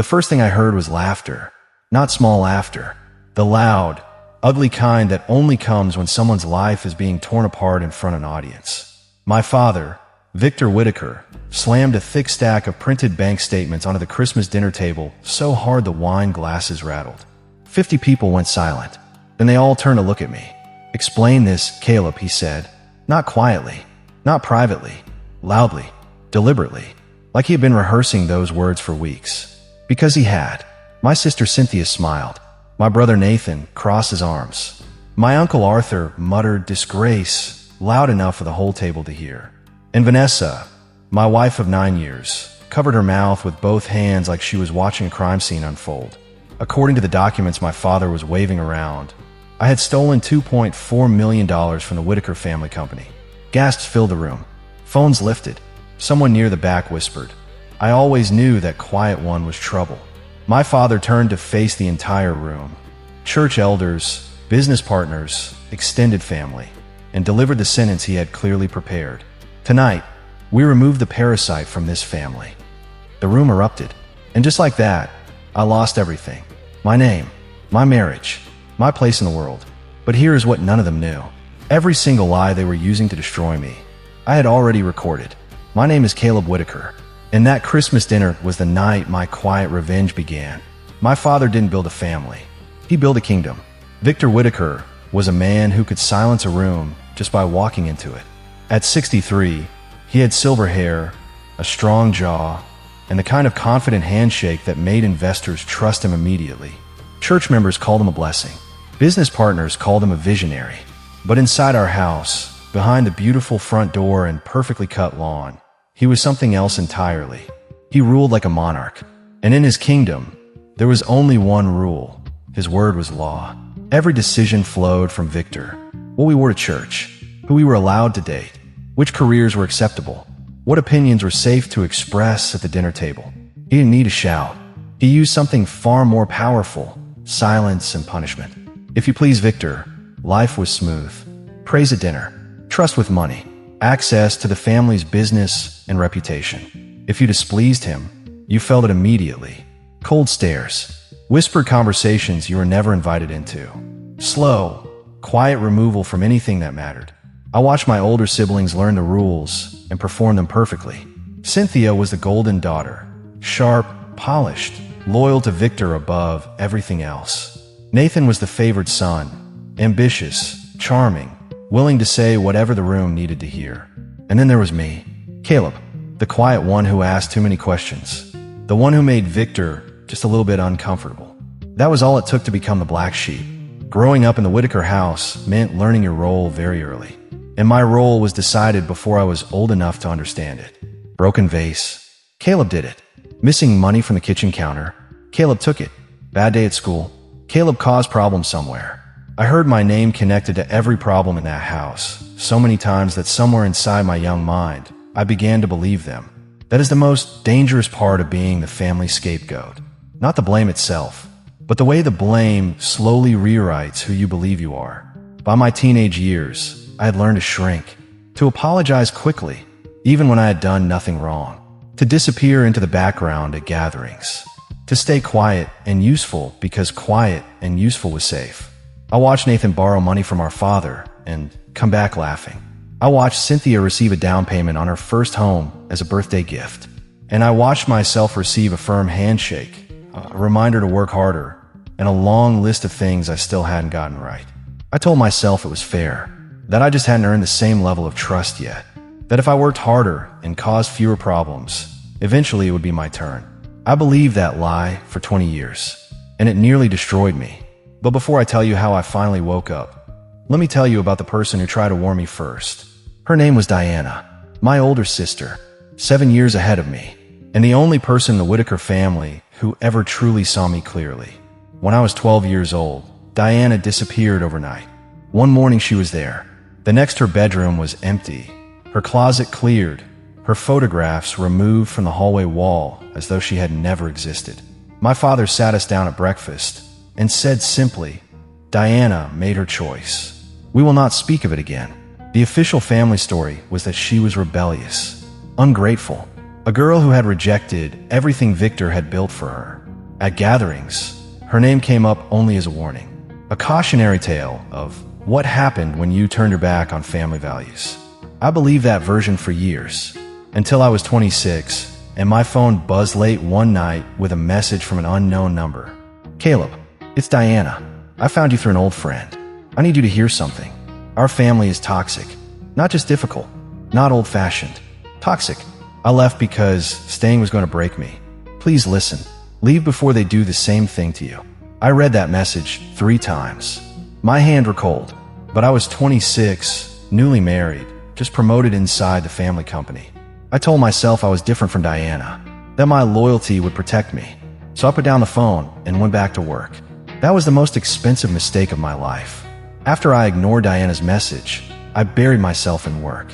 The first thing I heard was laughter. Not small laughter. The loud, ugly kind that only comes when someone's life is being torn apart in front of an audience. My father, Victor Whitaker, slammed a thick stack of printed bank statements onto the Christmas dinner table so hard the wine glasses rattled. 50 people went silent. Then they all turned to look at me. "Explain this, Caleb," he said. Not quietly, not privately, loudly, deliberately, like he had been rehearsing those words for weeks. Because he had. My sister Cynthia smiled. My brother Nathan crossed his arms. My uncle Arthur muttered disgrace loud enough for the whole table to hear. And Vanessa, my wife of 9 years, covered her mouth with both hands like she was watching a crime scene unfold. According to the documents my father was waving around, I had stolen $2.4 million from the Whitaker family company. Gasps filled the room. Phones lifted. Someone near the back whispered. I always knew that quiet one was trouble. My father turned to face the entire room. Church elders, business partners, extended family, and delivered the sentence he had clearly prepared. Tonight, we removed the parasite from this family. The room erupted. And just like that, I lost everything. My name, my marriage, my place in the world. But here is what none of them knew. Every single lie they were using to destroy me, I had already recorded. My name is Caleb Whitaker, and that Christmas dinner was the night my quiet revenge began. My father didn't build a family. He built a kingdom. Victor Whitaker was a man who could silence a room just by walking into it. At 63, he had silver hair, a strong jaw, and the kind of confident handshake that made investors trust him immediately. Church members called him a blessing. Business partners called him a visionary. But inside our house, behind the beautiful front door and perfectly cut lawn, he was something else entirely. He ruled like a monarch. And in his kingdom, there was only one rule. His word was law. Every decision flowed from Victor. What we wore to church, who we were allowed to date, which careers were acceptable, what opinions were safe to express at the dinner table. He didn't need to shout. He used something far more powerful, silence and punishment. If you please Victor, life was smooth. Praise at dinner, trust with money, access to the family's business and reputation. If you displeased him, you felt it immediately. Cold stares, whispered conversations you were never invited into. Slow, quiet removal from anything that mattered. I watched my older siblings learn the rules and perform them perfectly. Cynthia was the golden daughter, sharp, polished, loyal to Victor above everything else. Nathan was the favored son, ambitious, charming, willing to say whatever the room needed to hear. And then there was me, Caleb, the quiet one who asked too many questions, the one who made Victor just a little bit uncomfortable. That was all it took to become the black sheep. Growing up in the Whitaker house meant learning your role very early. And my role was decided before I was old enough to understand it. Broken vase. Caleb did it. Missing money from the kitchen counter. Caleb took it. Bad day at school. Caleb caused problems somewhere. I heard my name connected to every problem in that house so many times that somewhere inside my young mind, I began to believe them. That is the most dangerous part of being the family scapegoat. Not the blame itself, but the way the blame slowly rewrites who you believe you are. By my teenage years, I had learned to shrink, to apologize quickly, even when I had done nothing wrong, to disappear into the background at gatherings, to stay quiet and useful because quiet and useful was safe. I watched Nathan borrow money from our father and come back laughing. I watched Cynthia receive a down payment on her first home as a birthday gift. And I watched myself receive a firm handshake, a reminder to work harder, and a long list of things I still hadn't gotten right. I told myself it was fair, that I just hadn't earned the same level of trust yet, that if I worked harder and caused fewer problems, eventually it would be my turn. I believed that lie for 20 years, and it nearly destroyed me. But before I tell you how I finally woke up, let me tell you about the person who tried to warn me first. Her name was Diana, my older sister, 7 years ahead of me, and the only person in the Whitaker family who ever truly saw me clearly. When I was 12 years old, Diana disappeared overnight. One morning she was there. The next her bedroom was empty, her closet cleared, her photographs removed from the hallway wall as though she had never existed. My father sat us down at breakfast and said simply, Diana made her choice. We will not speak of it again. The official family story was that she was rebellious, ungrateful, a girl who had rejected everything Victor had built for her. At gatherings, her name came up only as a warning, a cautionary tale of what happened when you turned your back on family values. I believed that version for years, until I was 26, and my phone buzzed late one night with a message from an unknown number. "Caleb, it's Diana. I found you through an old friend. I need you to hear something. Our family is toxic. Not just difficult, not old-fashioned. Toxic. I left because staying was going to break me. Please listen. Leave before they do the same thing to you." I read that message 3 times. My hand were cold, but I was 26, newly married, just promoted inside the family company. I told myself I was different from Diana, that my loyalty would protect me. So I put down the phone and went back to work. That was the most expensive mistake of my life. After I ignored Diana's message, I buried myself in work.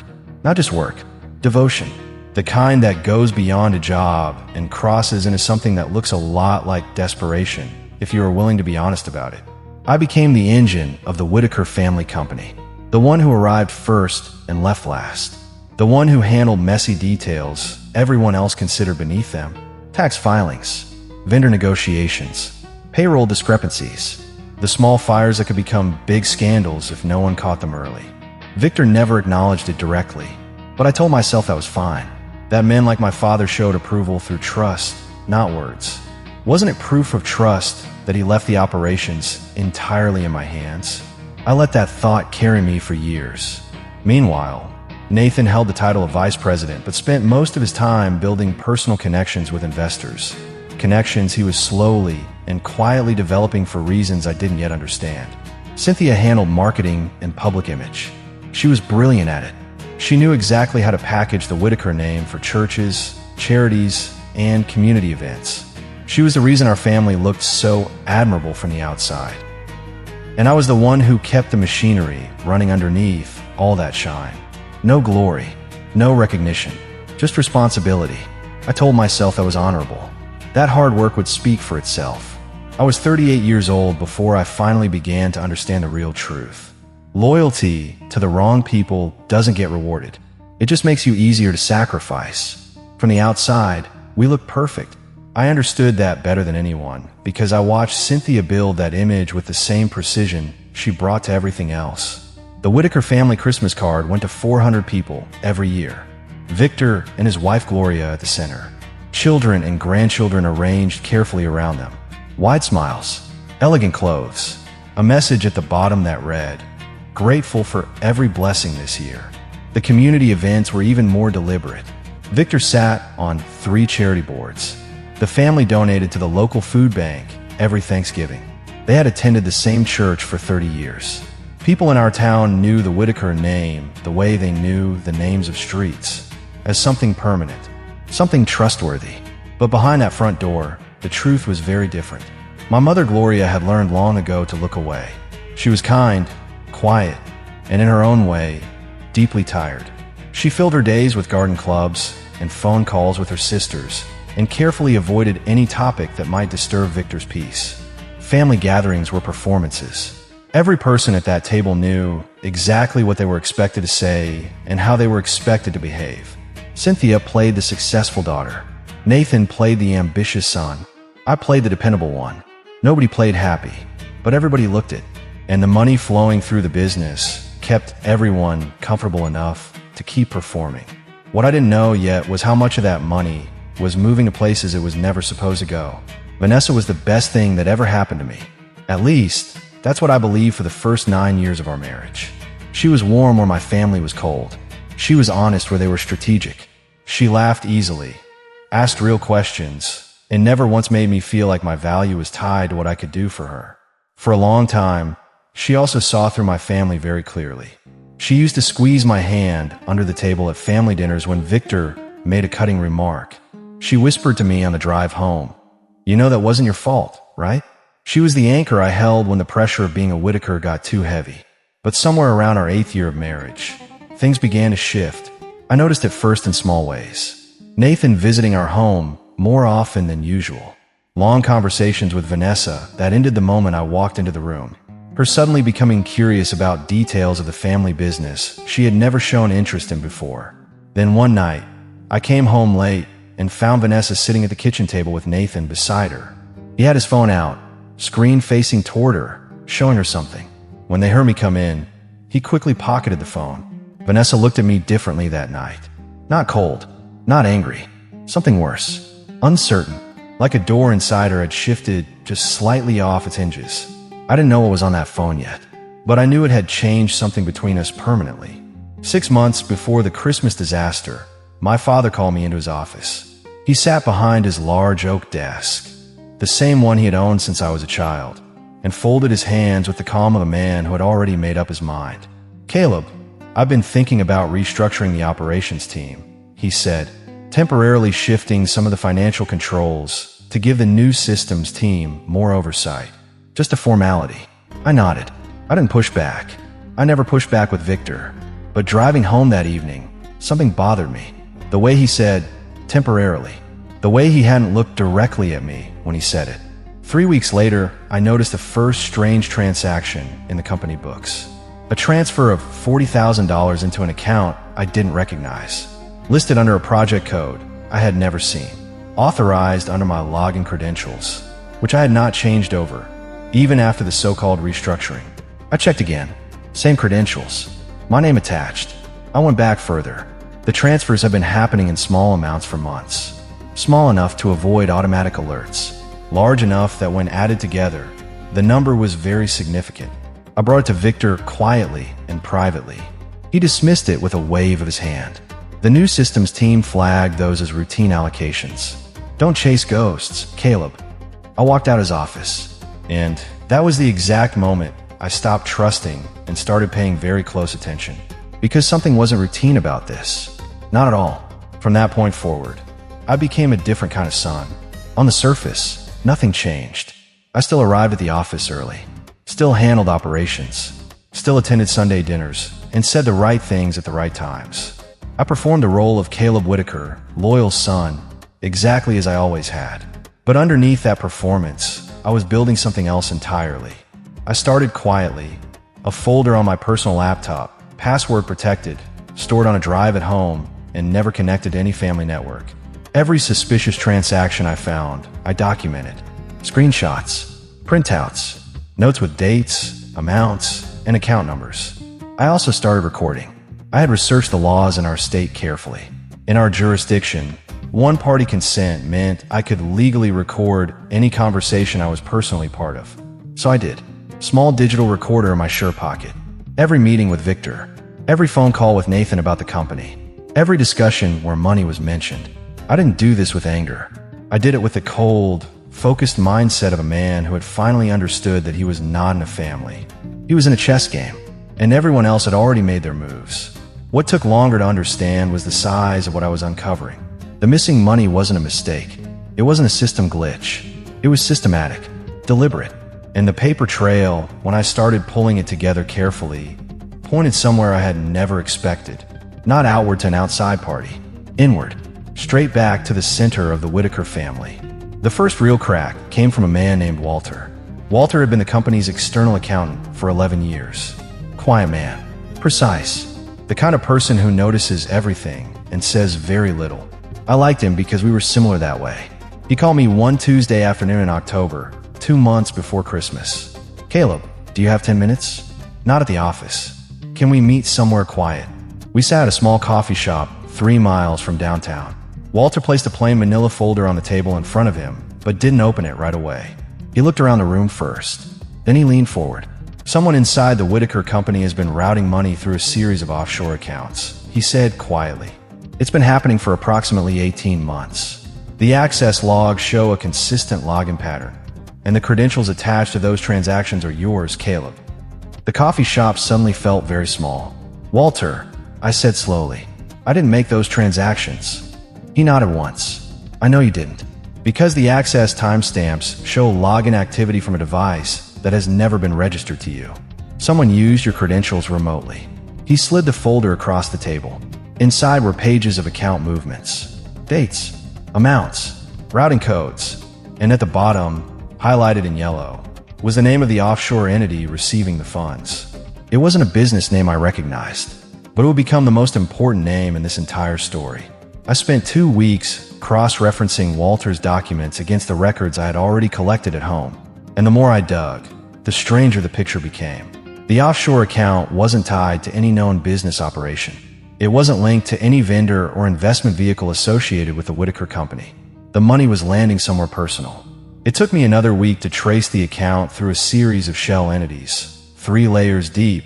Not just work, devotion. The kind that goes beyond a job and crosses into something that looks a lot like desperation, if you are willing to be honest about it. I became the engine of the Whitaker family company, the one who arrived first and left last, the one who handled messy details everyone else considered beneath them, tax filings, vendor negotiations, payroll discrepancies, the small fires that could become big scandals if no one caught them early. Victor never acknowledged it directly, but I told myself that was fine. That men like my father showed approval through trust, not words. Wasn't it proof of trust that he left the operations entirely in my hands? I let that thought carry me for years. Meanwhile, Nathan held the title of vice president, but spent most of his time building personal connections with investors. Connections he was slowly and quietly developing for reasons I didn't yet understand. Cynthia handled marketing and public image. She was brilliant at it. She knew exactly how to package the Whitaker name for churches, charities, and community events. She was the reason our family looked so admirable from the outside. And I was the one who kept the machinery running underneath all that shine. No glory, no recognition, just responsibility. I told myself that was honorable. That hard work would speak for itself. I was 38 years old before I finally began to understand the real truth. Loyalty to the wrong people doesn't get rewarded. It just makes you easier to sacrifice. From the outside, we look perfect. I understood that better than anyone because I watched Cynthia build that image with the same precision she brought to everything else. The Whitaker family Christmas card went to 400 people every year. Victor and his wife Gloria at the center. Children and grandchildren arranged carefully around them. Wide smiles, elegant clothes, a message at the bottom that read, "Grateful for every blessing this year." The community events were even more deliberate. Victor sat on 3 charity boards. The family donated to the local food bank every Thanksgiving. They had attended the same church for 30 years. People in our town knew the Whitaker name the way they knew the names of streets, as something permanent, something trustworthy. But behind that front door, the truth was very different. My mother Gloria had learned long ago to look away. She was kind, quiet, and in her own way, deeply tired. She filled her days with garden clubs and phone calls with her sisters, and carefully avoided any topic that might disturb Victor's peace. Family gatherings were performances. Every person at that table knew exactly what they were expected to say and how they were expected to behave. Cynthia played the successful daughter. Nathan played the ambitious son. I played the dependable one. Nobody played happy, but everybody looked it. And the money flowing through the business kept everyone comfortable enough to keep performing. What I didn't know yet was how much of that money was moving to places it was never supposed to go. Vanessa was the best thing that ever happened to me. At least, that's what I believed for the first 9 years of our marriage. She was warm where my family was cold. She was honest where they were strategic. She laughed easily, asked real questions, and never once made me feel like my value was tied to what I could do for her. For a long time, she also saw through my family very clearly. She used to squeeze my hand under the table at family dinners when Victor made a cutting remark. She whispered to me on the drive home, "You know that wasn't your fault, right?" She was the anchor I held when the pressure of being a Whitaker got too heavy. But somewhere around our 8th year of marriage, things began to shift. I noticed it first in small ways. Nathan visiting our home more often than usual. Long conversations with Vanessa that ended the moment I walked into the room. Her suddenly becoming curious about details of the family business she had never shown interest in before. Then one night, I came home late and found Vanessa sitting at the kitchen table with Nathan beside her. He had his phone out, screen facing toward her, showing her something. When they heard me come in, he quickly pocketed the phone. Vanessa looked at me differently that night. Not cold, not angry, something worse. Uncertain, like a door inside her had shifted just slightly off its hinges. I didn't know what was on that phone yet, but I knew it had changed something between us permanently. 6 months before the Christmas disaster, my father called me into his office. He sat behind his large oak desk, the same one he had owned since I was a child, and folded his hands with the calm of a man who had already made up his mind. "Caleb, I've been thinking about restructuring the operations team," he said, temporarily shifting some of the financial controls to give the new systems team more oversight. Just a formality. I nodded. I didn't push back. I never pushed back with Victor. But driving home that evening, something bothered me. The way he said, temporarily. The way he hadn't looked directly at me when he said it. 3 weeks later, I noticed the first strange transaction in the company books. A transfer of $40,000 into an account I didn't recognize. Listed under a project code I had never seen. Authorized under my login credentials, which I had not changed over, even after the so-called restructuring. I checked again. Same credentials. My name attached. I went back further. The transfers have been happening in small amounts for months. Small enough to avoid automatic alerts. Large enough that when added together, the number was very significant. I brought it to Victor quietly and privately. He dismissed it with a wave of his hand. The new systems team flagged those as routine allocations. Don't chase ghosts, Caleb. I walked out his office, and that was the exact moment I stopped trusting and started paying very close attention. Because something wasn't routine about this. Not at all. From that point forward, I became a different kind of son. On the surface, nothing changed. I still arrived at the office early, still handled operations, still attended Sunday dinners, and said the right things at the right times. I performed the role of Caleb Whitaker, loyal son, exactly as I always had. But underneath that performance, I was building something else entirely. I started quietly, a folder on my personal laptop, password protected, stored on a drive at home, and never connected to any family network. Every suspicious transaction I found, I documented. Screenshots, printouts, notes with dates, amounts, and account numbers. I also started recording. I had researched the laws in our state carefully. In our jurisdiction, one-party consent meant I could legally record any conversation I was personally part of. So I did. Small digital recorder in my shirt pocket. Every meeting with Victor. Every phone call with Nathan about the company. Every discussion where money was mentioned. I didn't do this with anger. I did it with the cold, focused mindset of a man who had finally understood that he was not in a family. He was in a chess game, and everyone else had already made their moves. What took longer to understand was the size of what I was uncovering. The missing money wasn't a mistake. It wasn't a system glitch. It was systematic, deliberate. And the paper trail, when I started pulling it together carefully, pointed somewhere I had never expected. Not outward to an outside party. Inward. Straight back to the center of the Whitaker family. The first real crack came from a man named Walter. Walter had been the company's external accountant for 11 years. Quiet man. Precise. The kind of person who notices everything and says very little. I liked him because we were similar that way. He called me one Tuesday afternoon in October, 2 months before Christmas. "Caleb, do you have 10 minutes? Not at the office. Can we meet somewhere quiet?" We sat at a small coffee shop 3 miles from downtown. Walter placed a plain manila folder on the table in front of him, but didn't open it right away. He looked around the room first. Then he leaned forward. "Someone inside the Whitaker company has been routing money through a series of offshore accounts," he said quietly. "It's been happening for approximately 18 months. The access logs show a consistent login pattern, and the credentials attached to those transactions are yours, Caleb." The coffee shop suddenly felt very small. "Walter," I said slowly, "I didn't make those transactions." He nodded once. "I know you didn't. Because the access timestamps show login activity from a device that has never been registered to you. Someone used your credentials remotely." He slid the folder across the table. Inside were pages of account movements, dates, amounts, routing codes, and at the bottom, highlighted in yellow, was the name of the offshore entity receiving the funds. It wasn't a business name I recognized, but it would become the most important name in this entire story. I spent 2 weeks cross-referencing Walter's documents against the records I had already collected at home. And the more I dug, the stranger the picture became. The offshore account wasn't tied to any known business operation. It wasn't linked to any vendor or investment vehicle associated with the Whitaker company. The money was landing somewhere personal. It took me another week to trace the account through a series of shell entities, 3 layers deep,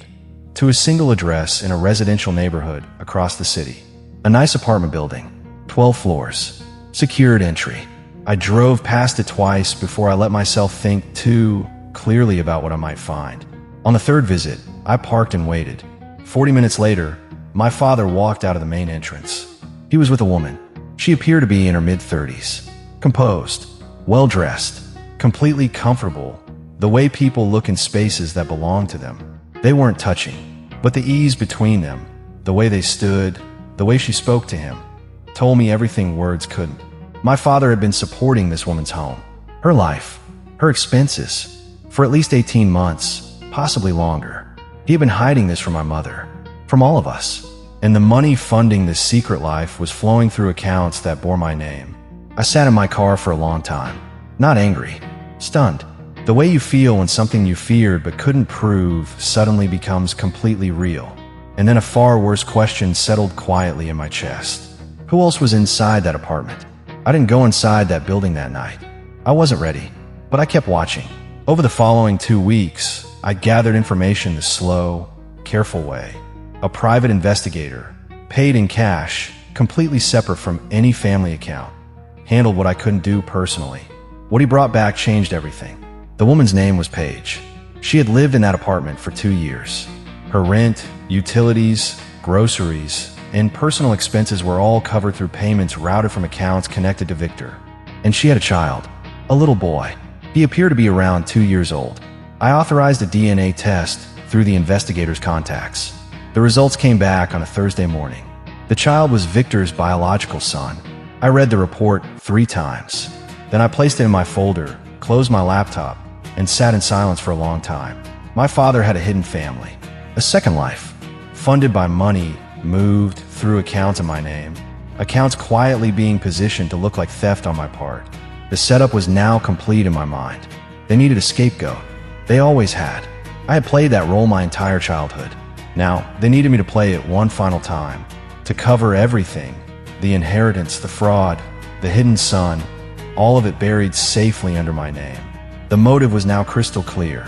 to a single address in a residential neighborhood across the city. A nice apartment building, 12 floors, secured entry. I drove past it twice before I let myself think too clearly about what I might find. On the 3rd visit, I parked and waited. 40 minutes later, my father walked out of the main entrance. He was with a woman. She appeared to be in her mid-30s. Composed, well-dressed, completely comfortable, the way people look in spaces that belong to them. They weren't touching, but the ease between them, the way they stood, the way she spoke to him, told me everything words couldn't. My father had been supporting this woman's home, her life, her expenses, for at least 18 months, possibly longer. He had been hiding this from my mother, from all of us, and the money funding this secret life was flowing through accounts that bore my name. I sat in my car for a long time, not angry, stunned. The way you feel when something you feared but couldn't prove suddenly becomes completely real. And then a far worse question settled quietly in my chest. Who else was inside that apartment? I didn't go inside that building that night. I wasn't ready, but I kept watching. Over the following 2 weeks, I gathered information the slow, careful way. A private investigator, paid in cash, completely separate from any family account, handled what I couldn't do personally. What he brought back changed everything. The woman's name was Paige. She had lived in that apartment for 2 years. Her rent, utilities, groceries, and personal expenses were all covered through payments routed from accounts connected to Victor. And she had a child, a little boy. He appeared to be around 2 years old. I authorized a DNA test through the investigator's contacts. The results came back on a Thursday morning. The child was Victor's biological son. I read the report 3 times. Then I placed it in my folder, closed my laptop, and sat in silence for a long time. My father had a hidden family, a second life, funded by money moved through accounts in my name, accounts quietly being positioned to look like theft on my part. The setup was now complete in my mind. They needed a scapegoat. They always had. I had played that role my entire childhood. Now, they needed me to play it one final time, to cover everything, the inheritance, the fraud, the hidden son, all of it buried safely under my name. The motive was now crystal clear,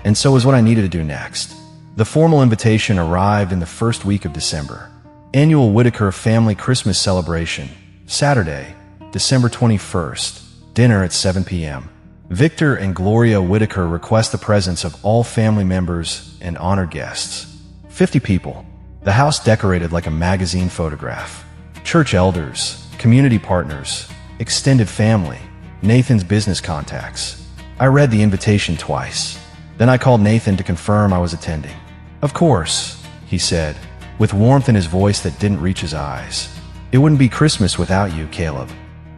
and so was what I needed to do next. The formal invitation arrived in the first week of December. Annual Whitaker family Christmas celebration, Saturday, December 21st, dinner at 7 p.m. Victor and Gloria Whitaker request the presence of all family members and honored guests. 50 people. The house decorated like a magazine photograph. Church elders, community partners, extended family, Nathan's business contacts. I read the invitation twice. Then I called Nathan to confirm I was attending. Of course, he said, with warmth in his voice that didn't reach his eyes. It wouldn't be Christmas without you, Caleb.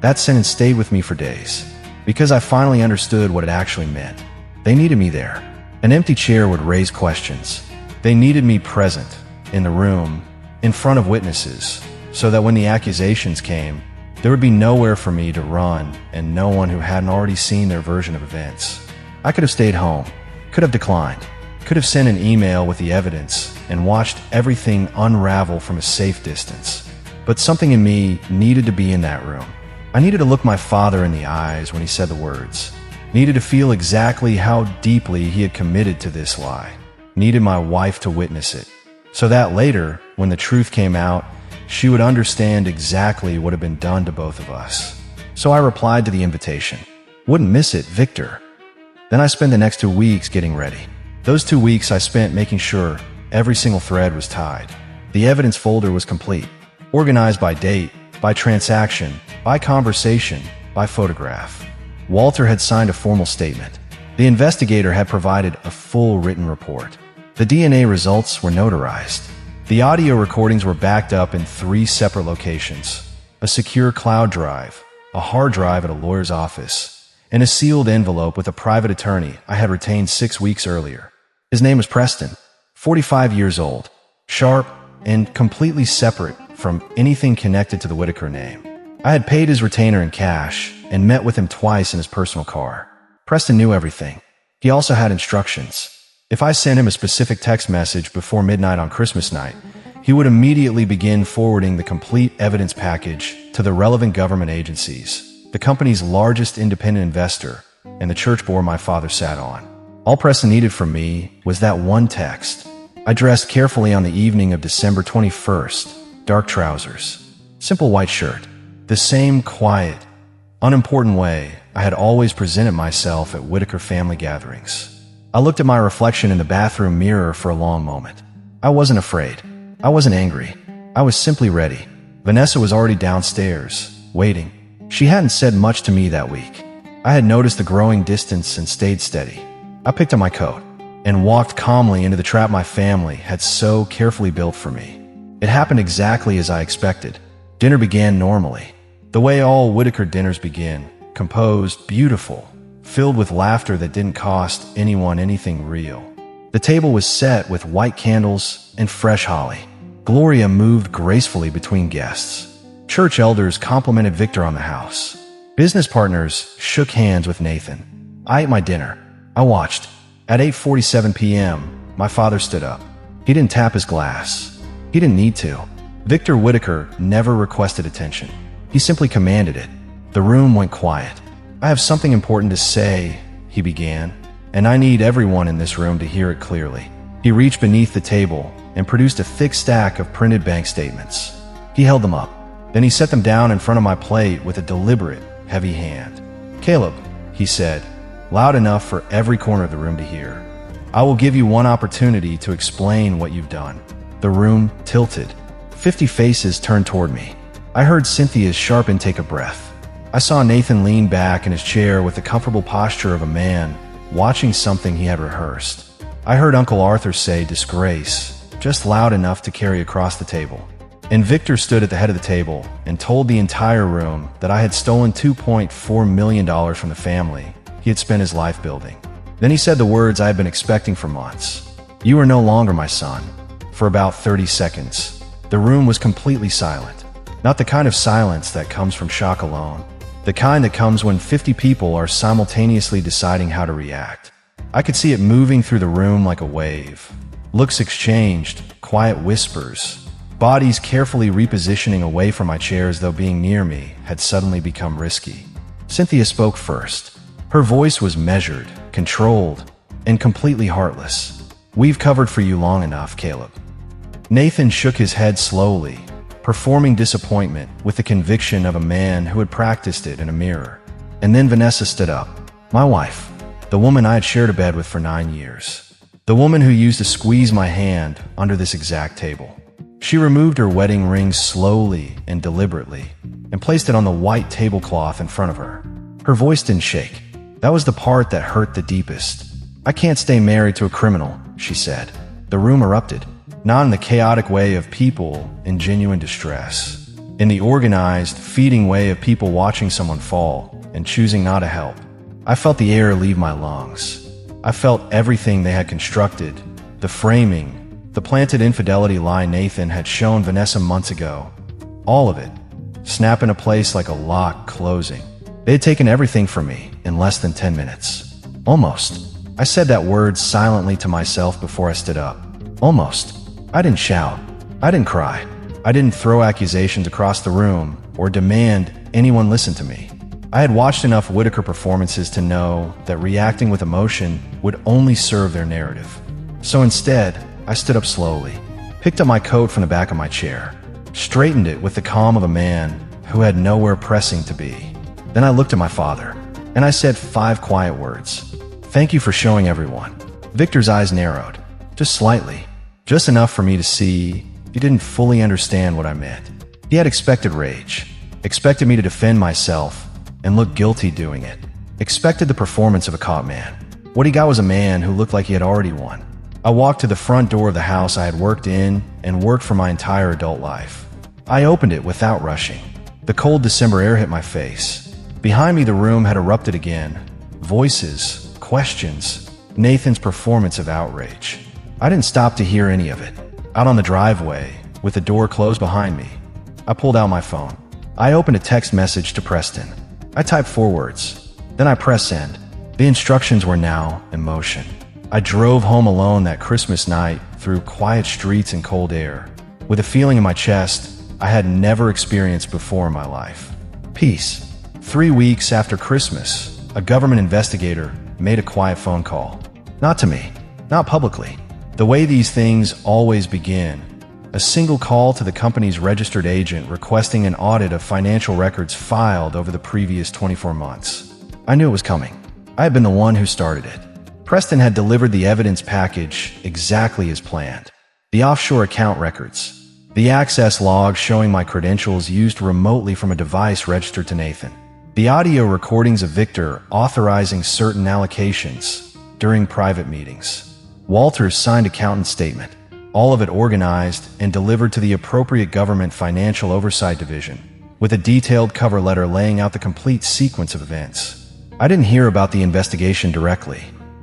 That sentence stayed with me for days, because I finally understood what it actually meant. They needed me there. An empty chair would raise questions. They needed me present, in the room, in front of witnesses, so that when the accusations came, there would be nowhere for me to run and no one who hadn't already seen their version of events. I could have stayed home, could have declined, could have sent an email with the evidence and watched everything unravel from a safe distance. But something in me needed to be in that room. I needed to look my father in the eyes when he said the words. Needed to feel exactly how deeply he had committed to this lie. Needed my wife to witness it, so that later, when the truth came out, she would understand exactly what had been done to both of us. So I replied to the invitation. Wouldn't miss it, Victor. Then I spent the next 2 weeks getting ready. Those 2 weeks I spent making sure every single thread was tied. The evidence folder was complete, organized by date, by transaction, by conversation, by photograph. Walter had signed a formal statement. The investigator had provided a full written report. The DNA results were notarized. The audio recordings were backed up in 3 separate locations: a secure cloud drive, a hard drive at a lawyer's office, and a sealed envelope with a private attorney I had retained 6 weeks earlier. His name was Preston, 45 years old, sharp, and completely separate from anything connected to the Whitaker name. I had paid his retainer in cash and met with him twice in his personal car. Preston knew everything. He also had instructions. If I sent him a specific text message before midnight on Christmas night, he would immediately begin forwarding the complete evidence package to the relevant government agencies, the company's largest independent investor, and the church board my father sat on. All Preston needed from me was that one text. I dressed carefully on the evening of December 21st, dark trousers, simple white shirt, the same quiet, unimportant way I had always presented myself at Whitaker family gatherings. I looked at my reflection in the bathroom mirror for a long moment. I wasn't afraid. I wasn't angry. I was simply ready. Vanessa was already downstairs, waiting. She hadn't said much to me that week. I had noticed the growing distance and stayed steady. I picked up my coat and walked calmly into the trap my family had so carefully built for me. It happened exactly as I expected. Dinner began normally, the way all Whitaker dinners begin, composed, beautiful, filled with laughter that didn't cost anyone anything real. The table was set with white candles and fresh holly. Gloria moved gracefully between guests. Church elders complimented Victor on the house. Business partners shook hands with Nathan. I ate my dinner. I watched. At 8:47 p.m., my father stood up. He didn't tap his glass. He didn't need to. Victor Whitaker never requested attention. He simply commanded it. The room went quiet. I have something important to say, he began, and I need everyone in this room to hear it clearly. He reached beneath the table and produced a thick stack of printed bank statements. He held them up. Then he set them down in front of my plate with a deliberate, heavy hand. "Caleb," he said, loud enough for every corner of the room to hear, "I will give you one opportunity to explain what you've done." The room tilted. 50 faces turned toward me. I heard Cynthia's sharp intake of breath. I saw Nathan lean back in his chair with the comfortable posture of a man watching something he had rehearsed. I heard Uncle Arthur say "disgrace," just loud enough to carry across the table. And Victor stood at the head of the table and told the entire room that I had stolen $2.4 million from the family he had spent his life building. Then he said the words I had been expecting for months. "You are no longer my son." For about 30 seconds, the room was completely silent. Not the kind of silence that comes from shock alone. The kind that comes when 50 people are simultaneously deciding how to react. I could see it moving through the room like a wave. Looks exchanged, quiet whispers, bodies carefully repositioning away from my chair as though being near me had suddenly become risky. Cynthia spoke first. Her voice was measured, controlled, and completely heartless. "We've covered for you long enough, Caleb." Nathan shook his head slowly, performing disappointment with the conviction of a man who had practiced it in a mirror. And then Vanessa stood up. My wife, the woman I had shared a bed with for 9 years. The woman who used to squeeze my hand under this exact table. She removed her wedding ring slowly and deliberately and placed it on the white tablecloth in front of her. Her voice didn't shake. That was the part that hurt the deepest. "I can't stay married to a criminal," she said. The room erupted. Not in the chaotic way of people in genuine distress. In the organized, feeding way of people watching someone fall and choosing not to help. I felt the air leave my lungs. I felt everything they had constructed, the framing, the planted infidelity lie Nathan had shown Vanessa months ago. All of it, snap into place like a lock closing. They had taken everything from me in less than 10 minutes. Almost. I said that word silently to myself before I stood up. Almost. I didn't shout. I didn't cry. I didn't throw accusations across the room or demand anyone listen to me. I had watched enough Whitaker performances to know that reacting with emotion would only serve their narrative. So instead, I stood up slowly, picked up my coat from the back of my chair, straightened it with the calm of a man who had nowhere pressing to be. Then I looked at my father, and I said 5 quiet words. "Thank you for showing everyone." Victor's eyes narrowed, just slightly. Just enough for me to see he didn't fully understand what I meant. He had expected rage, expected me to defend myself and look guilty doing it, expected the performance of a caught man. What he got was a man who looked like he had already won. I walked to the front door of the house I had worked in and worked for my entire adult life. I opened it without rushing. The cold December air hit my face. Behind me, the room had erupted again. Voices, questions, Nathan's performance of outrage. I didn't stop to hear any of it. Out on the driveway, with the door closed behind me, I pulled out my phone. I opened a text message to Preston. I typed 4 words. Then I pressed send. The instructions were now in motion. I drove home alone that Christmas night through quiet streets and cold air, with a feeling in my chest I had never experienced before in my life. Peace. 3 weeks after Christmas, a government investigator made a quiet phone call. Not to me, not publicly. The way these things always begin. A single call to the company's registered agent requesting an audit of financial records filed over the previous 24 months. I knew it was coming. I had been the one who started it. Preston had delivered the evidence package exactly as planned. The offshore account records. The access log showing my credentials used remotely from a device registered to Nathan. The audio recordings of Victor authorizing certain allocations during private meetings. Walter's signed accountant statement. All of it organized and delivered to the appropriate government financial oversight division, with a detailed cover letter laying out the complete sequence of events. I didn't hear about the investigation directly.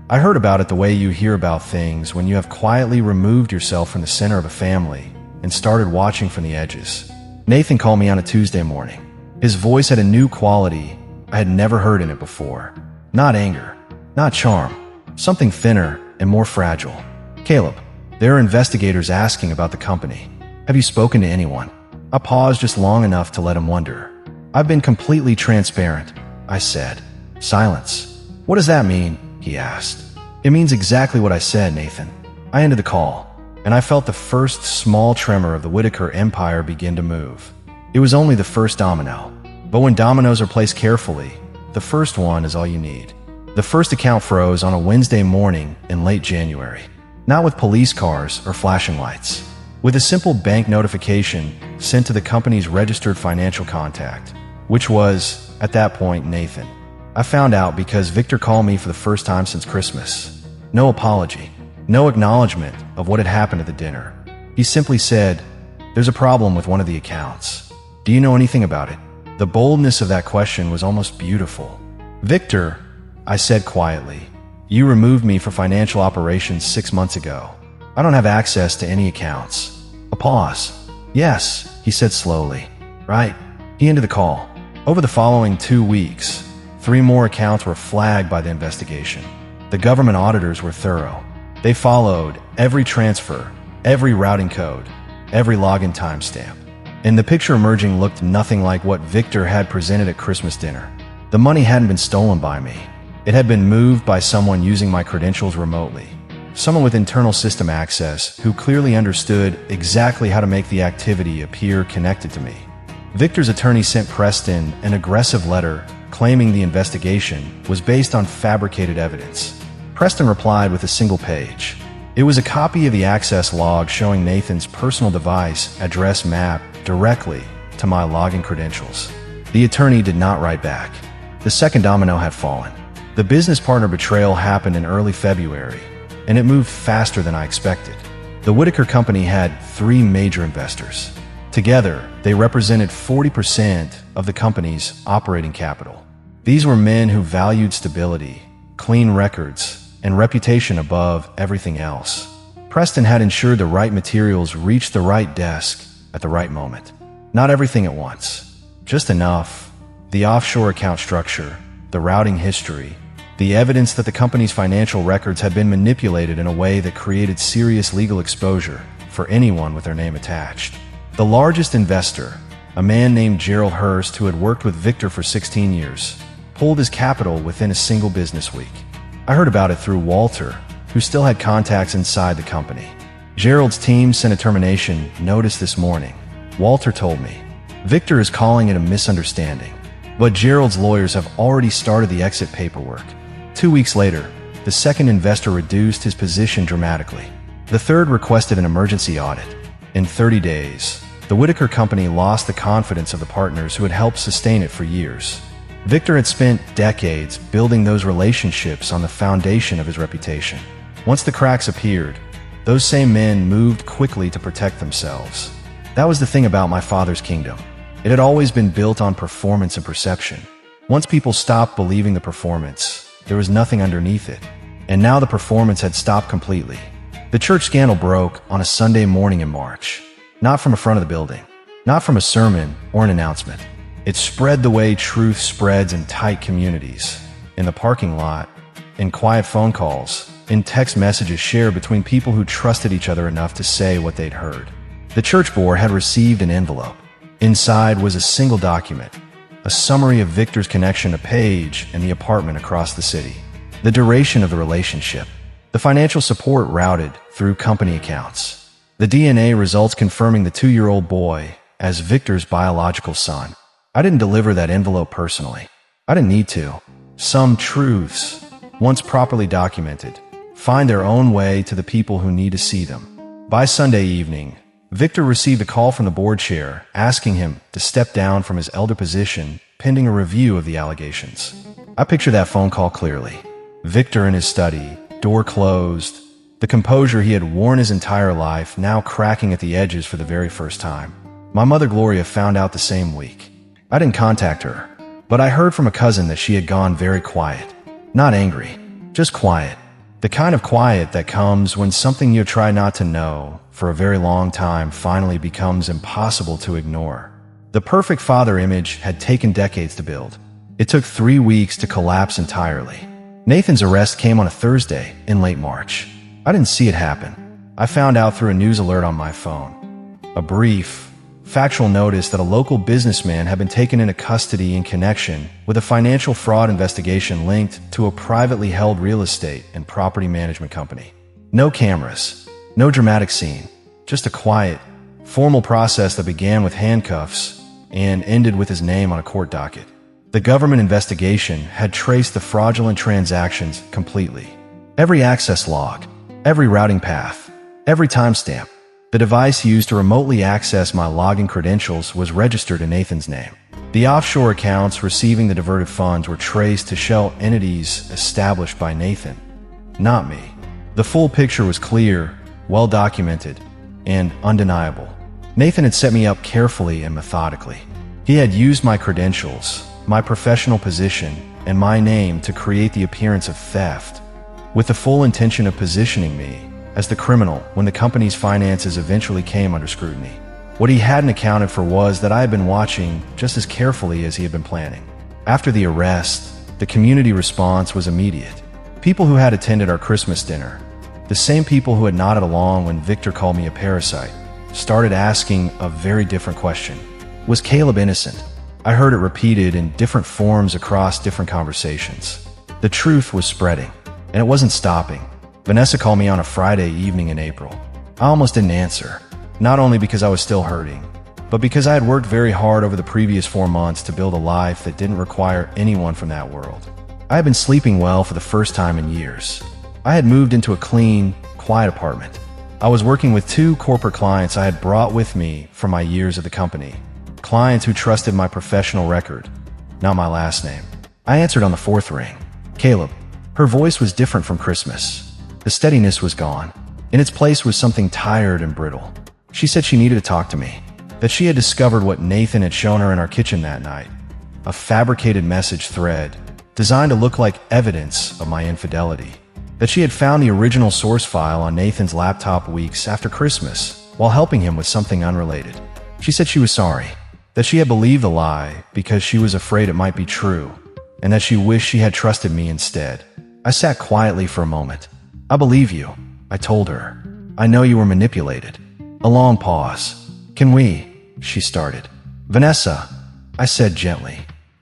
I heard about it the way you hear about things when you have quietly removed yourself from the center of a family and started watching from the edges. Nathan called me on a Tuesday morning. His voice had a new quality I had never heard in it before. Not anger, not charm, something thinner and more fragile. Caleb, there are investigators asking about the company. Have you spoken to anyone? I paused just long enough to let him wonder. I've been completely transparent, I said. Silence. What does that mean? He asked. It means exactly what I said, Nathan. I ended the call, and I felt the first small tremor of the Whitaker empire begin to move. It was only the first domino, but when dominoes are placed carefully, the first one is all you need. The first account froze on a Wednesday morning in late January, not with police cars or flashing lights, with a simple bank notification sent to the company's registered financial contact, which was, at that point, Nathan. I found out because Victor called me for the first time since Christmas. No apology, no acknowledgement of what had happened at the dinner. He simply said, "There's a problem with one of the accounts. Do you know anything about it?" The boldness of that question was almost beautiful. "Victor," I said quietly, "you removed me for financial operations 6 months ago. I don't have access to any accounts." A pause. "Yes," he said slowly. "Right." He ended the call. Over the following 2 weeks, 3 more accounts were flagged by the investigation. The government auditors were thorough. They followed every transfer, every routing code, every login timestamp. And the picture emerging looked nothing like what Victor had presented at Christmas dinner. The money hadn't been stolen by me. It had been moved by someone using my credentials remotely. Someone with internal system access who clearly understood exactly how to make the activity appear connected to me. Victor's attorney sent Preston an aggressive letter claiming the investigation was based on fabricated evidence. Preston replied with a single page. It was a copy of the access log showing Nathan's personal device address map directly to my login credentials. The attorney did not write back. The second domino had fallen. The business partner betrayal happened in early February, and it moved faster than I expected. The Whitaker company had 3 major investors. Together, they represented 40% of the company's operating capital. These were men who valued stability, clean records, and reputation above everything else. Preston had ensured the right materials reached the right desk at the right moment. Not everything at once, just enough. The offshore account structure, the routing history, the evidence that the company's financial records had been manipulated in a way that created serious legal exposure for anyone with their name attached. The largest investor, a man named Gerald Hurst who had worked with Victor for 16 years, pulled his capital within a single business week. I heard about it through Walter, who still had contacts inside the company. Gerald's team sent a termination notice this morning. Walter told me, "Victor is calling it a misunderstanding, but Gerald's lawyers have already started the exit paperwork." 2 weeks later, the second investor reduced his position dramatically. The third requested an emergency audit. In 30 days, the Whitaker company lost the confidence of the partners who had helped sustain it for years. Victor had spent decades building those relationships on the foundation of his reputation. Once the cracks appeared, those same men moved quickly to protect themselves. That was the thing about my father's kingdom. It had always been built on performance and perception. Once people stopped believing the performance, there was nothing underneath it. And now the performance had stopped completely. The church scandal broke on a Sunday morning in March. Not from the front of the building, not from a sermon or an announcement. It spread the way truth spreads in tight communities, in the parking lot, in quiet phone calls, in text messages shared between people who trusted each other enough to say what they'd heard. The church board had received an envelope. Inside was a single document, a summary of Victor's connection to Paige and the apartment across the city, the duration of the relationship, the financial support routed through company accounts, the DNA results confirming the 2-year-old boy as Victor's biological son. I didn't deliver that envelope personally. I didn't need to. Some truths, once properly documented, find their own way to the people who need to see them. By Sunday evening, Victor received a call from the board chair asking him to step down from his elder position pending a review of the allegations. I picture that phone call clearly. Victor in his study, door closed, the composure he had worn his entire life now cracking at the edges for the very first time. My mother Gloria found out the same week. I didn't contact her, but I heard from a cousin that she had gone very quiet. Not angry, just quiet. The kind of quiet that comes when something you try not to know for a very long time finally becomes impossible to ignore. The perfect father image had taken decades to build. It took 3 weeks to collapse entirely. Nathan's arrest came on a Thursday in late March. I didn't see it happen. I found out through a news alert on my phone. A brief, factual notice that a local businessman had been taken into custody in connection with a financial fraud investigation linked to a privately held real estate and property management company. No cameras, no dramatic scene, just a quiet, formal process that began with handcuffs and ended with his name on a court docket. The government investigation had traced the fraudulent transactions completely. Every access log, every routing path, every timestamp. The device used to remotely access my login credentials was registered in Nathan's name. The offshore accounts receiving the diverted funds were traced to shell entities established by Nathan, not me. The full picture was clear, well documented, and undeniable. Nathan had set me up carefully and methodically. He had used my credentials, my professional position, and my name to create the appearance of theft, with the full intention of positioning me as the criminal when the company's finances eventually came under scrutiny. What he hadn't accounted for was that I had been watching just as carefully as he had been planning. After the arrest, the community response was immediate. People who had attended our Christmas dinner, the same people who had nodded along when Victor called me a parasite, started asking a very different question. Was Caleb innocent? I heard it repeated in different forms across different conversations. The truth was spreading, and it wasn't stopping. Vanessa called me on a Friday evening in April. I almost didn't answer, not only because I was still hurting, but because I had worked very hard over the previous 4 months to build a life that didn't require anyone from that world. I had been sleeping well for the first time in years. I had moved into a clean, quiet apartment. I was working with 2 corporate clients I had brought with me from my years at the company. Clients who trusted my professional record, not my last name. I answered on the 4th ring. Caleb. Her voice was different from Christmas. The steadiness was gone. In its place was something tired and brittle. She said she needed to talk to me, that she had discovered what Nathan had shown her in our kitchen that night, a fabricated message thread designed to look like evidence of my infidelity, that she had found the original source file on Nathan's laptop weeks after Christmas while helping him with something unrelated. She said she was sorry, that she had believed the lie because she was afraid it might be true, and that she wished she had trusted me instead. I sat quietly for a moment. I believe you, I told her. I know you were manipulated. A long pause. Can we? She started. Vanessa, I said gently.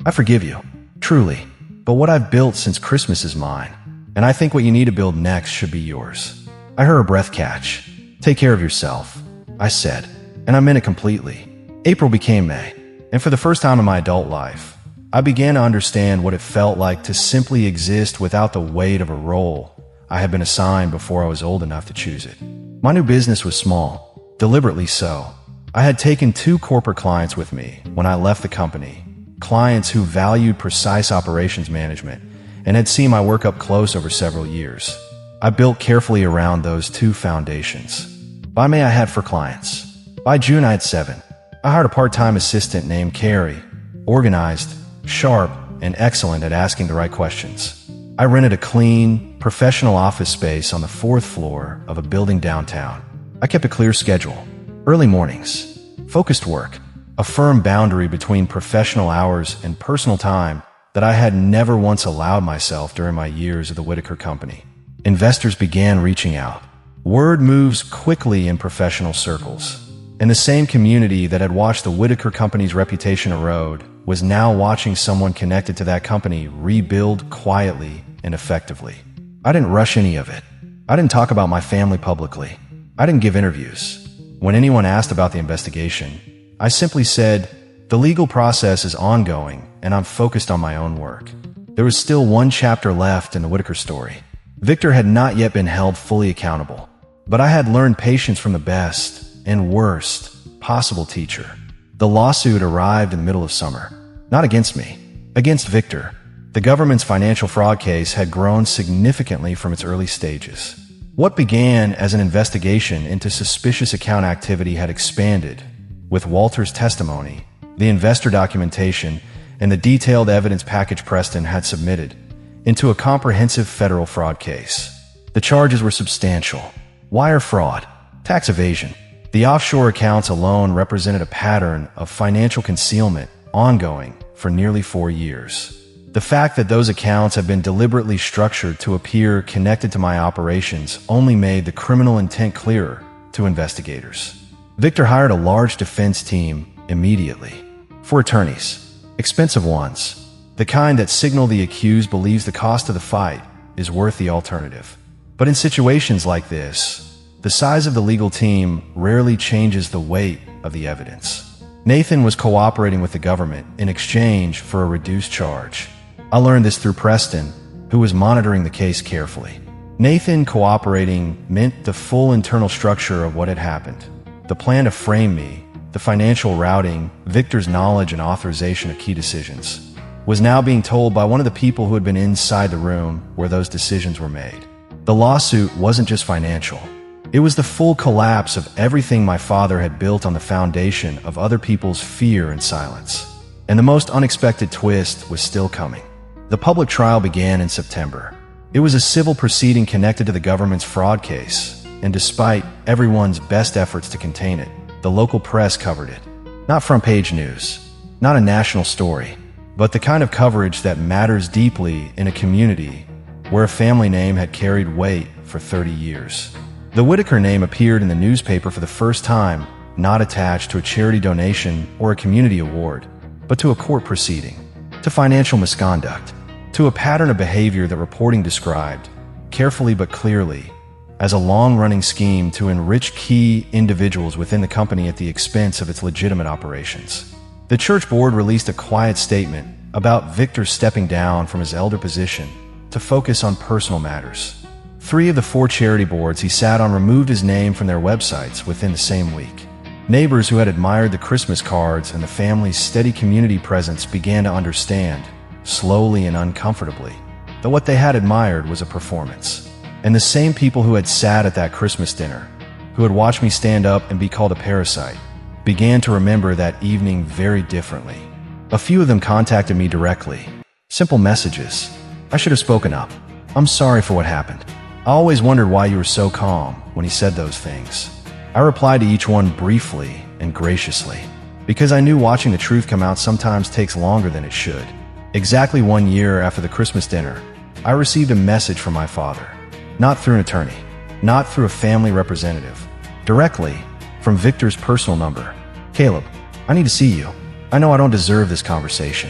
I forgive you, truly. But what I've built since Christmas is mine, and I think what you need to build next should be yours. I heard her breath catch. Take care of yourself, I said, and I meant it completely. April became May, and for the first time in my adult life, I began to understand what it felt like to simply exist without the weight of a role I had been assigned before I was old enough to choose it. My new business was small, deliberately so. I had taken 2 corporate clients with me when I left the company, clients who valued precise operations management and had seen my work up close over several years. I built carefully around those 2 foundations. By May, I had 4 clients. By June, I had 7. I hired a part-time assistant named Carrie, organized, sharp, and excellent at asking the right questions. I rented a clean, professional office space on the 4th floor of a building downtown. I kept a clear schedule. Early mornings, focused work, a firm boundary between professional hours and personal time that I had never once allowed myself during my years at the Whitaker Company. Investors began reaching out. Word moves quickly in professional circles, and the same community that had watched the Whitaker Company's reputation erode was now watching someone connected to that company rebuild quietly and effectively. I didn't rush any of it. I didn't talk about my family publicly. I didn't give interviews. When anyone asked about the investigation, I simply said, the legal process is ongoing and I'm focused on my own work. There was still one chapter left in the Whitaker story. Victor had not yet been held fully accountable, but I had learned patience from the best and worst possible teacher. The lawsuit arrived in the middle of summer. Not against me, against Victor. The government's financial fraud case had grown significantly from its early stages. What began as an investigation into suspicious account activity had expanded, with Walter's testimony, the investor documentation, and the detailed evidence package Preston had submitted, into a comprehensive federal fraud case. The charges were substantial. Wire fraud, tax evasion. The offshore accounts alone represented a pattern of financial concealment ongoing for nearly 4 years. The fact that those accounts had been deliberately structured to appear connected to my operations only made the criminal intent clearer to investigators. Victor hired a large defense team immediately. 4 attorneys, expensive ones, the kind that signal the accused believes the cost of the fight is worth the alternative. But in situations like this, the size of the legal team rarely changes the weight of the evidence. Nathan was cooperating with the government in exchange for a reduced charge. I learned this through Preston, who was monitoring the case carefully. Nathan cooperating meant the full internal structure of what had happened. The plan to frame me, the financial routing, Victor's knowledge and authorization of key decisions, was now being told by one of the people who had been inside the room where those decisions were made. The lawsuit wasn't just financial. It was the full collapse of everything my father had built on the foundation of other people's fear and silence. And the most unexpected twist was still coming. The public trial began in September. It was a civil proceeding connected to the government's fraud case, and despite everyone's best efforts to contain it, the local press covered it. Not front-page news, not a national story, but the kind of coverage that matters deeply in a community where a family name had carried weight for 30 years. The Whitaker name appeared in the newspaper for the first time, not attached to a charity donation or a community award, but to a court proceeding, to financial misconduct, to a pattern of behavior that reporting described, carefully but clearly, as a long-running scheme to enrich key individuals within the company at the expense of its legitimate operations. The church board released a quiet statement about Victor stepping down from his elder position to focus on personal matters. 3 of the 4 charity boards he sat on removed his name from their websites within the same week. Neighbors who had admired the Christmas cards and the family's steady community presence began to understand, slowly and uncomfortably, that what they had admired was a performance. And the same people who had sat at that Christmas dinner, who had watched me stand up and be called a parasite, began to remember that evening very differently. A few of them contacted me directly. Simple messages. I should have spoken up. I'm sorry for what happened. I always wondered why you were so calm when he said those things. I replied to each one briefly and graciously, because I knew watching the truth come out sometimes takes longer than it should. Exactly 1 year after the Christmas dinner, I received a message from my father, not through an attorney, not through a family representative, directly from Victor's personal number. Caleb, I need to see you. I know I don't deserve this conversation,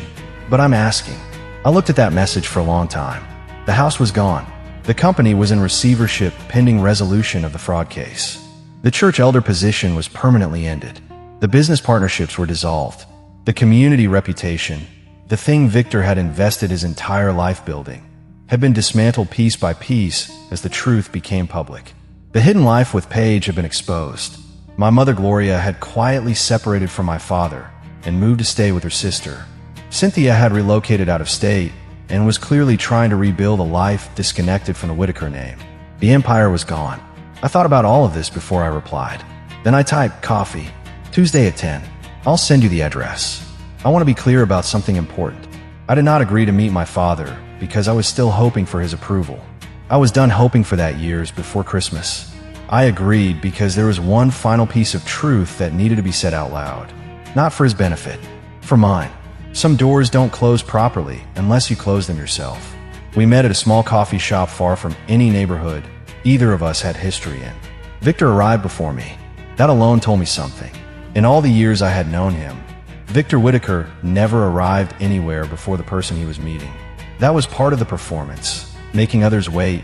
but I'm asking. I looked at that message for a long time. The house was gone. The company was in receivership pending resolution of the fraud case. The church elder position was permanently ended. The business partnerships were dissolved. The community reputation, the thing Victor had invested his entire life building, had been dismantled piece by piece as the truth became public. The hidden life with Paige had been exposed. My mother Gloria had quietly separated from my father and moved to stay with her sister. Cynthia had relocated out of state and was clearly trying to rebuild a life disconnected from the Whitaker name. The empire was gone. I thought about all of this before I replied. Then I typed, coffee, Tuesday at 10. I'll send you the address. I want to be clear about something important. I did not agree to meet my father because I was still hoping for his approval. I was done hoping for that years before Christmas. I agreed because there was one final piece of truth that needed to be said out loud. Not for his benefit, for mine. Some doors don't close properly unless you close them yourself. We met at a small coffee shop far from any neighborhood either of us had history in. Victor arrived before me. That alone told me something. In all the years I had known him, Victor Whitaker never arrived anywhere before the person he was meeting. That was part of the performance, making others wait,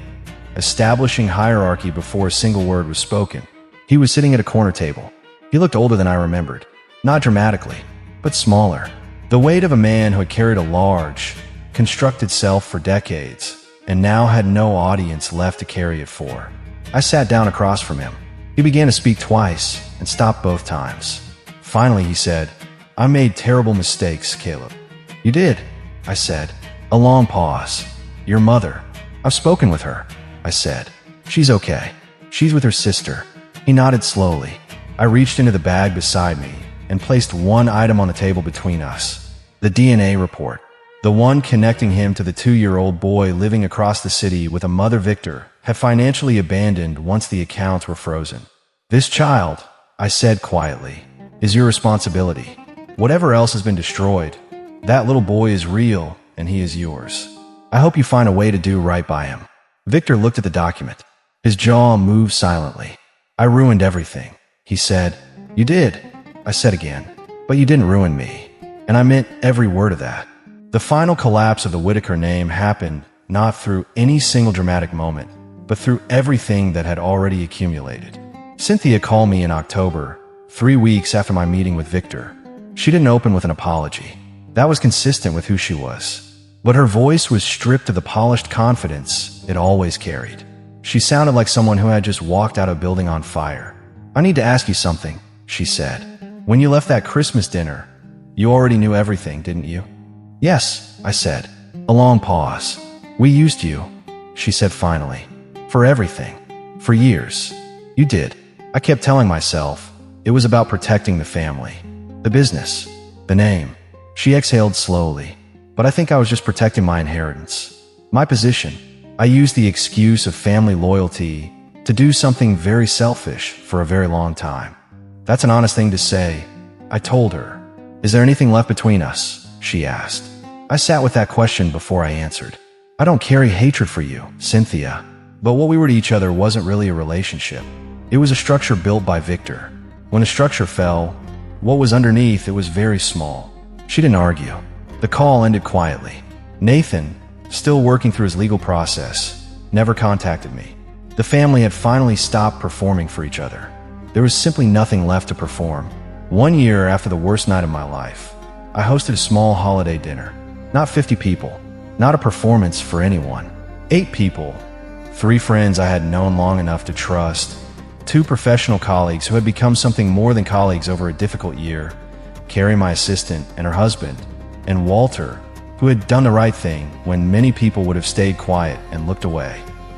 establishing hierarchy before a single word was spoken. He was sitting at a corner table. He looked older than I remembered, not dramatically, but smaller. The weight of a man who had carried a large, constructed self for decades, and now had no audience left to carry it for. I sat down across from him. He began to speak twice and stopped both times. Finally, he said, "I made terrible mistakes, Caleb." "You did," I said. A long pause. "Your mother." "I've spoken with her," I said. "She's okay. She's with her sister." He nodded slowly. I reached into the bag beside me and placed one item on the table between us. The DNA report. The one connecting him to the 2-year-old boy living across the city with a mother Victor had financially abandoned once the accounts were frozen. "This child," I said quietly, "is your responsibility. Whatever else has been destroyed, that little boy is real and he is yours. I hope you find a way to do right by him." Victor looked at the document. His jaw moved silently. "I ruined everything," he said. "You did," I said again, "but you didn't ruin me." And I meant every word of that. The final collapse of the Whitaker name happened not through any single dramatic moment, but through everything that had already accumulated. Cynthia called me in October, 3 weeks after my meeting with Victor. She didn't open with an apology. That was consistent with who she was. But her voice was stripped of the polished confidence it always carried. She sounded like someone who had just walked out of a building on fire. "I need to ask you something," she said. "When you left that Christmas dinner, you already knew everything, didn't you?" "Yes," I said. A long pause. "We used you," she said finally. "For everything. For years. You did." I kept telling myself it was about protecting the family, the business, the name. She exhaled slowly. "But I think I was just protecting my inheritance, my position. I used the excuse of family loyalty to do something very selfish for a very long time." "That's an honest thing to say," I told her. "Is there anything left between us?" she asked. I sat with that question before I answered. "I don't carry hatred for you, Cynthia, but what we were to each other wasn't really a relationship. It was a structure built by Victor. When the structure fell, what was underneath it was very small." She didn't argue. The call ended quietly. Nathan, still working through his legal process, never contacted me. The family had finally stopped performing for each other. There was simply nothing left to perform. 1 year after the worst night of my life, I hosted a small holiday dinner. Not 50 people, not a performance for anyone. 8 people, 3 friends I had known long enough to trust, 2 professional colleagues who had become something more than colleagues over a difficult year, Carrie, my assistant, and her husband, and Walter, who had done the right thing when many people would have stayed quiet and looked away.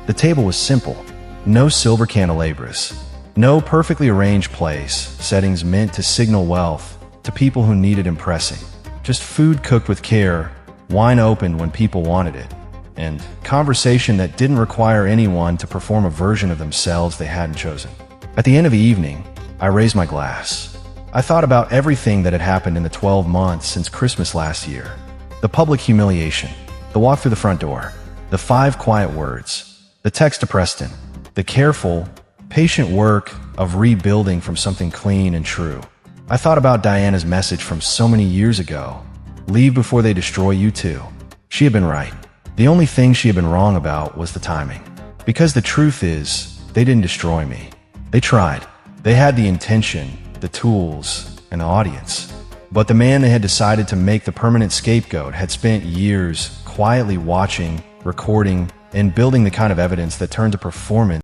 The table was simple. No silver candelabras. No perfectly arranged place, settings meant to signal wealth to people who needed impressing. Just food cooked with care, wine opened when people wanted it, and conversation that didn't require anyone to perform a version of themselves they hadn't chosen. At the end of the evening, I raised my glass. I thought about everything that had happened in the 12 months since Christmas last year. The public humiliation, the walk through the front door, the 5 quiet words, the text to Preston, the careful, patient work of rebuilding from something clean and true. I thought about Diana's message from so many years ago. Leave before they destroy you too. She had been right. The only thing she had been wrong about was the timing. Because the truth is, they didn't destroy me. They tried. They had the intention, the tools, and the audience. But the man they had decided to make the permanent scapegoat had spent years quietly watching, recording, and building the kind of evidence that turned to performance